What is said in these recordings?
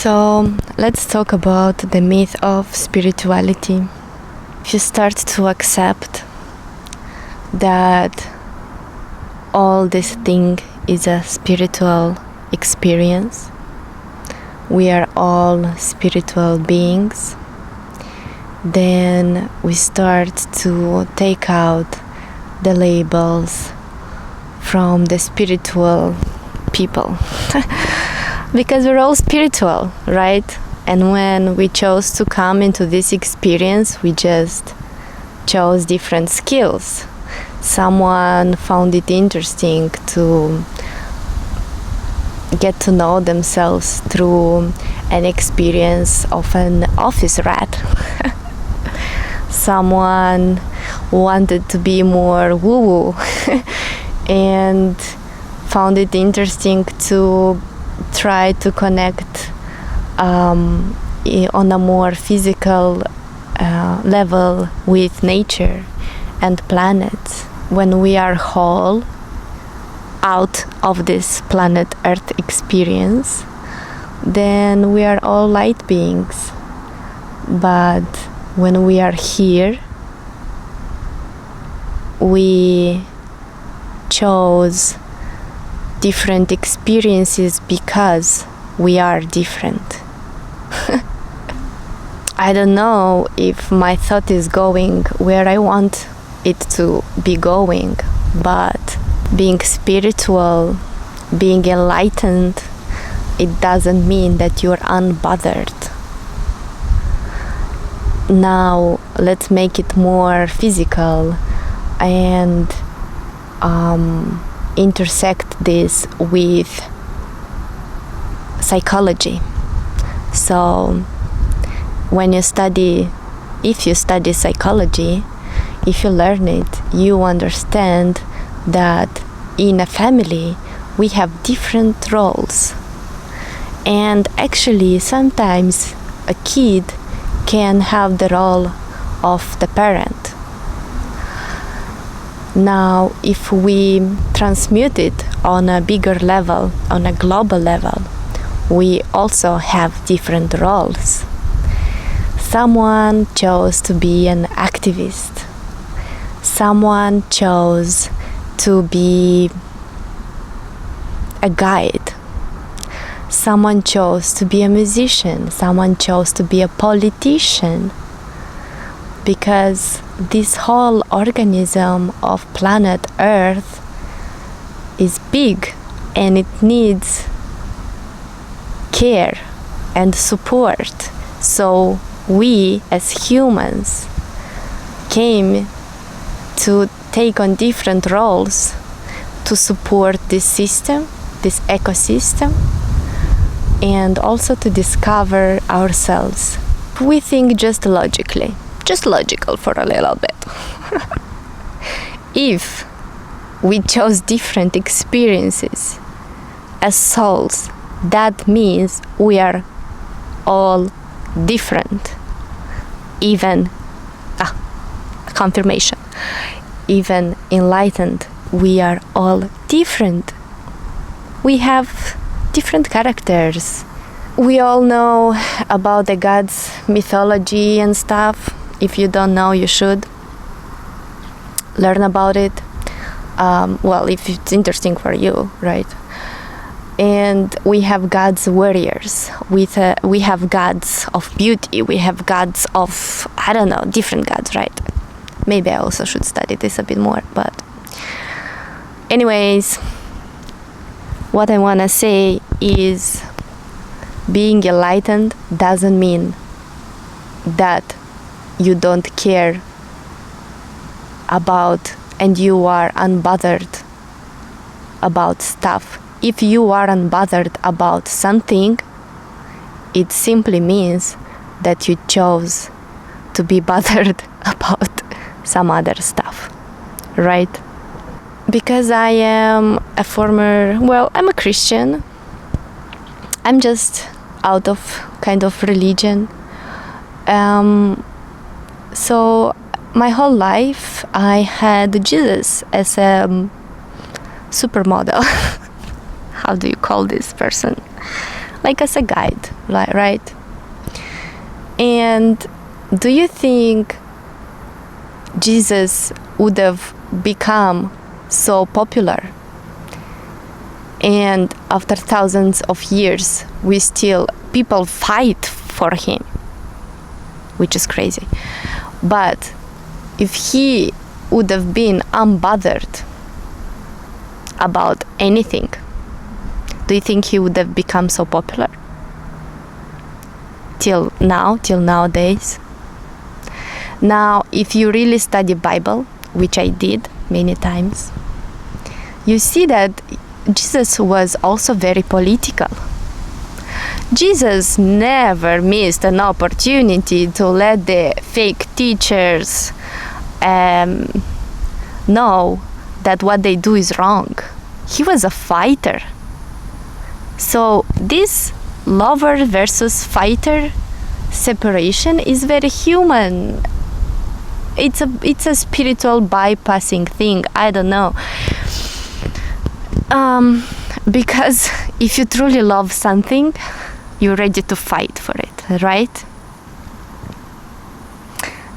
So let's talk about the myth of spirituality. If you start to accept that all this thing is a spiritual experience, we are all spiritual beings, then we start to take out the labels from the spiritual people. Because we're all spiritual, right? And when we chose to come into this experience, we just chose different skills. Someone found it interesting to get to know themselves through an experience of an office rat. Someone wanted to be more woo-woo and found it interesting to try to connect on a more physical level with nature and planets. When we are whole out of this planet Earth experience, then we are all light beings. But when we are here, we chose different experiences because we are different. I don't know if my thought is going where I want it to be going, but being spiritual, being enlightened, it doesn't mean that you're unbothered. Now let's make it more physical and intersect this with psychology. So if you study psychology, if you learn it, you understand that in a family we have different roles. And actually sometimes a kid can have the role of the parent. Now, if we transmute it on a bigger level, on a global level, we also have different roles. Someone chose to be an activist. Someone chose to be a guide. Someone chose to be a musician. Someone chose to be a politician. Because this whole organism of planet Earth is big and it needs care and support. So we as humans came to take on different roles to support this system, this ecosystem, and also to discover ourselves. We think just logically. Just logical for a little bit. If we chose different experiences as souls, that means we are all different. Even confirmation. Even enlightened, we are all different. We have different characters. We all know about the gods' mythology and stuff. If you don't know, you should learn about it. Well, if it's interesting for you, right? And we have gods warriors. We have gods of beauty. We have gods of, I don't know, different gods, right? Maybe I also should study this a bit more. But anyways, what I want to say is being enlightened doesn't mean that you don't care about and you are unbothered about stuff. If you are unbothered about something, it simply means that you chose to be bothered about some other stuff, right? Because I am I'm a Christian. I'm just out of kind of religion. So my whole life I had Jesus as a supermodel. How do you call this person? like as a guide, right? And do you think Jesus would have become so popular, and after thousands of years people fight for him, which is crazy? But if he would have been unbothered about anything, do you think he would have become so popular till nowadays? Now, if you really study Bible, which I did many times, you see that Jesus was also very political. Jesus never missed an opportunity to let the fake teachers know that what they do is wrong. He was a fighter. So this lover versus fighter separation is very human. It's a spiritual bypassing thing. I don't know. Because if you truly love something, you're ready to fight for it, right?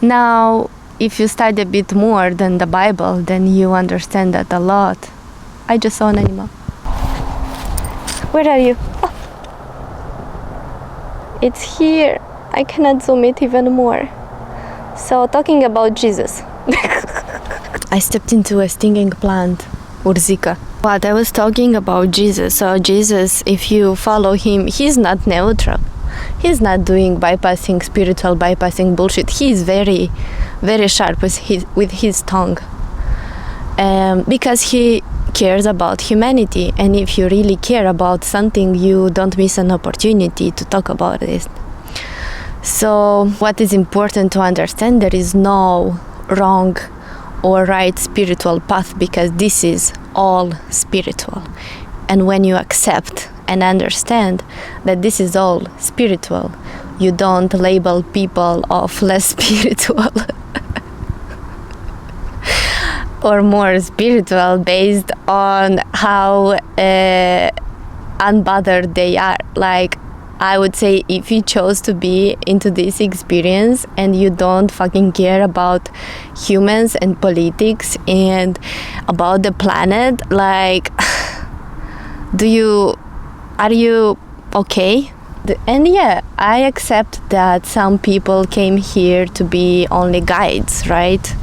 Now, if you study a bit more than the Bible, then you understand that a lot. I just saw an animal. Where are you? Oh. It's here. I cannot zoom it even more. So, talking about Jesus. I stepped into a stinging plant, Urzica. But I was talking about Jesus. So Jesus, if you follow him, he's not neutral. He's not doing spiritual bypassing bullshit. He's very, very sharp with his tongue. Because he cares about humanity. And if you really care about something, you don't miss an opportunity to talk about it. So what is important to understand, there is no wrong or right spiritual path, because this is all spiritual. And when you accept and understand that this is all spiritual, you don't label people of less spiritual or more spiritual based on how unbothered they are. Like, I would say, if you chose to be into this experience and you don't fucking care about humans and politics and about the planet, like, are you okay? And yeah, I accept that some people came here to be only guides, right?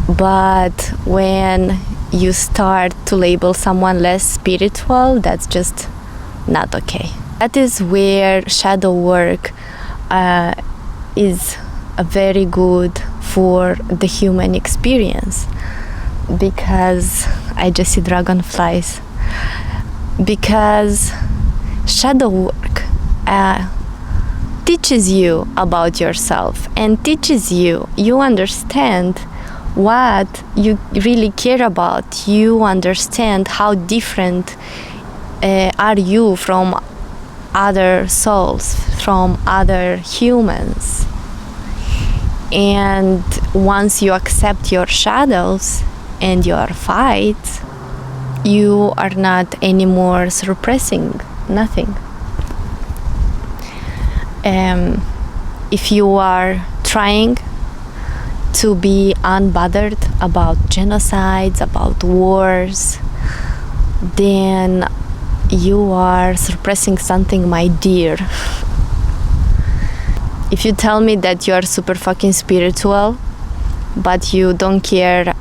But when you start to label someone less spiritual, that's just not okay. That is where shadow work is very good for the human experience, because I just see dragonflies. Because shadow work teaches you about yourself and teaches you understand what you really care about. You understand how different are you from other souls, from other humans. And once you accept your shadows and your fights, you are not anymore suppressing nothing. If you are trying to be unbothered about genocides, about wars, then you are suppressing something, my dear. If you tell me that you are super fucking spiritual, but you don't care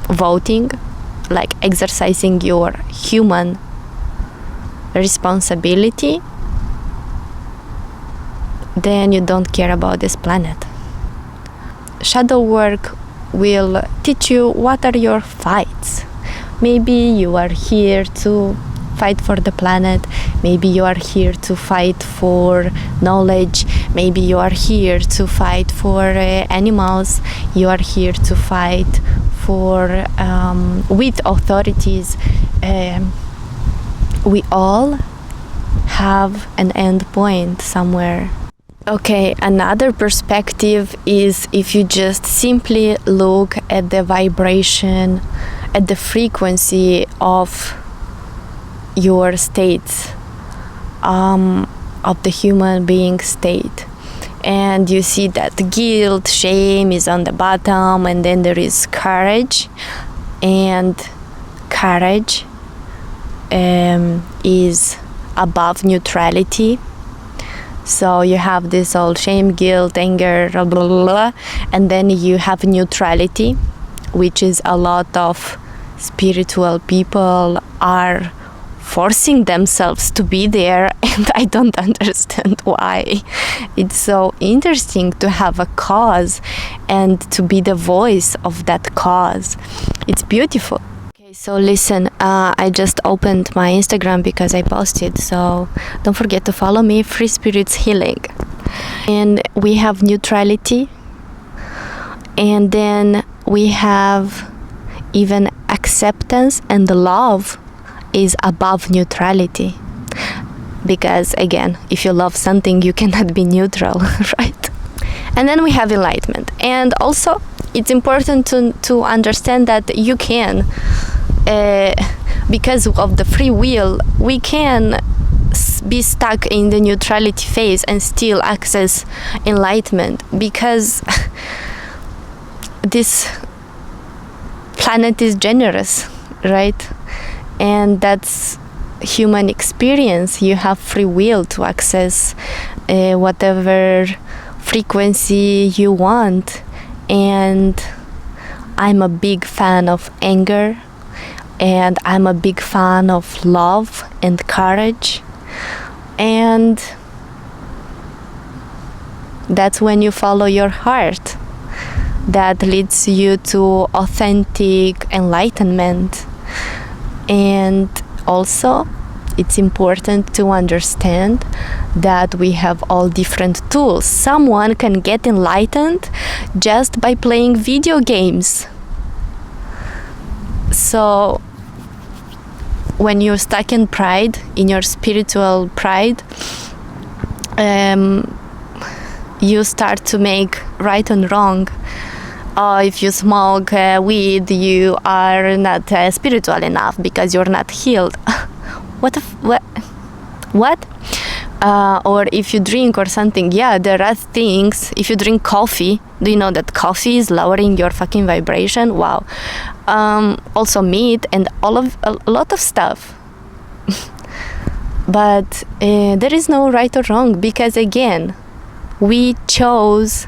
voting, like exercising your human responsibility, then you don't care about this planet. Shadow work will teach you what are your fights. Maybe you are here to fight for the planet. Maybe you are here to fight for knowledge. Maybe you are here to fight for animals. You are here to fight for with authorities. We all have an end point somewhere. Okay, another perspective is if you just simply look at the vibration, at the frequency of your states of the human being state. And you see that guilt, shame is on the bottom, and then there is courage. And courage is above neutrality. So you have this all shame, guilt, anger, blah, blah, blah, and then you have neutrality, which is a lot of spiritual people are forcing themselves to be there, and I don't understand why. It's so interesting to have a cause and to be the voice of that cause. It's beautiful. Okay, so listen, I just opened my Instagram because I posted, so don't forget to follow me, Free Spirits Healing. And we have neutrality, and then we have even acceptance, and the love is above neutrality. Because again, if you love something, you cannot be neutral, right? And then we have enlightenment. And also, it's important to understand that you can, because of the free will, we can be stuck in the neutrality phase and still access enlightenment, because this planet is generous, right? And that's human experience. You have free will to access whatever frequency you want. And I'm a big fan of anger, and I'm a big fan of love and courage. And that's when you follow your heart. That leads you to authentic enlightenment. And also, it's important to understand that we have all different tools. Someone can get enlightened just by playing video games. So, when you're stuck in pride, in your spiritual pride, you start to make right and wrong. If you smoke weed, you are not spiritual enough because you're not healed. What? Or if you drink or something, yeah, there are things. If you drink coffee, do you know that coffee is lowering your fucking vibration? Wow. Also meat and a lot of stuff. But there is no right or wrong, because again, we chose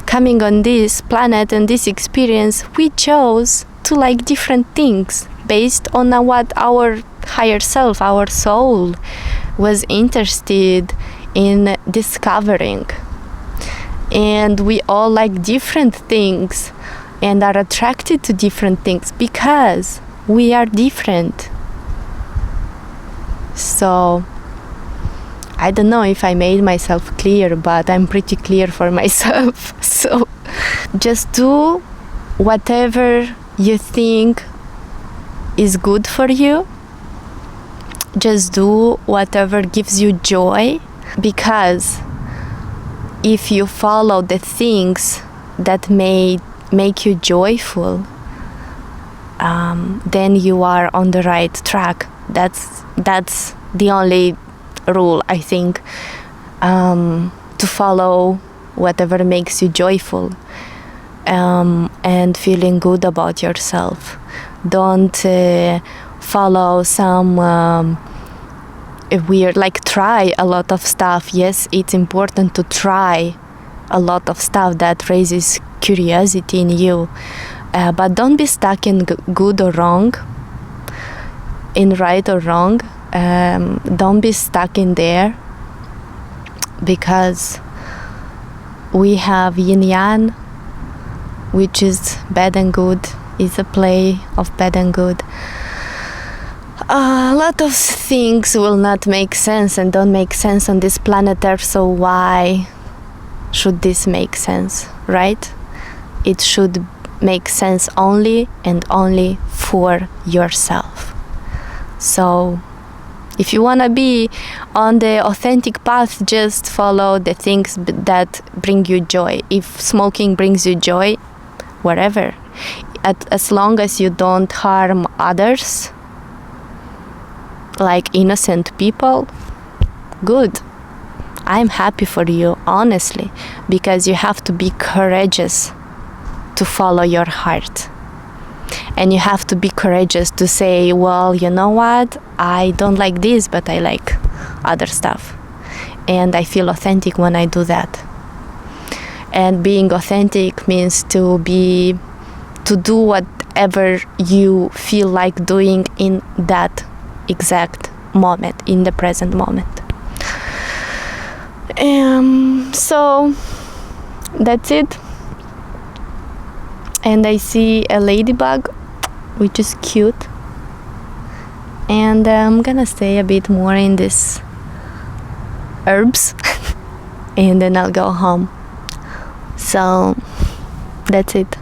coming on this planet and this experience, we chose to like different things based on what our higher self, our soul, was interested in discovering. And we all like different things and are attracted to different things because we are different. So I don't know if I made myself clear, but I'm pretty clear for myself. So just do whatever you think is good for you. Just do whatever gives you joy, because if you follow the things that may make you joyful, then you are on the right track. That's the only rule, I think, to follow whatever makes you joyful, and feeling good about yourself. Don't follow some weird, like, try a lot of stuff. Yes, it's important to try a lot of stuff that raises curiosity in you, but don't be stuck in good or wrong, in right or wrong. Don't be stuck in there, because we have yin yang, which is bad and good, is a play of bad and good. A lot of things will not make sense and don't make sense on this planet Earth, so why should this make sense, right? It should make sense only and only for yourself. So if you want to be on the authentic path, just follow the things that bring you joy. If smoking brings you joy, whatever. As long as you don't harm others, like innocent people, good. I'm happy for you, honestly, because you have to be courageous to follow your heart. And you have to be courageous to say, well, you know what? I don't like this, but I like other stuff. And I feel authentic when I do that. And being authentic means to do whatever you feel like doing in that exact moment, in the present moment. So that's it. And I see a ladybug, which is cute. And I'm gonna stay a bit more in this herbs and then I'll go home. So that's it.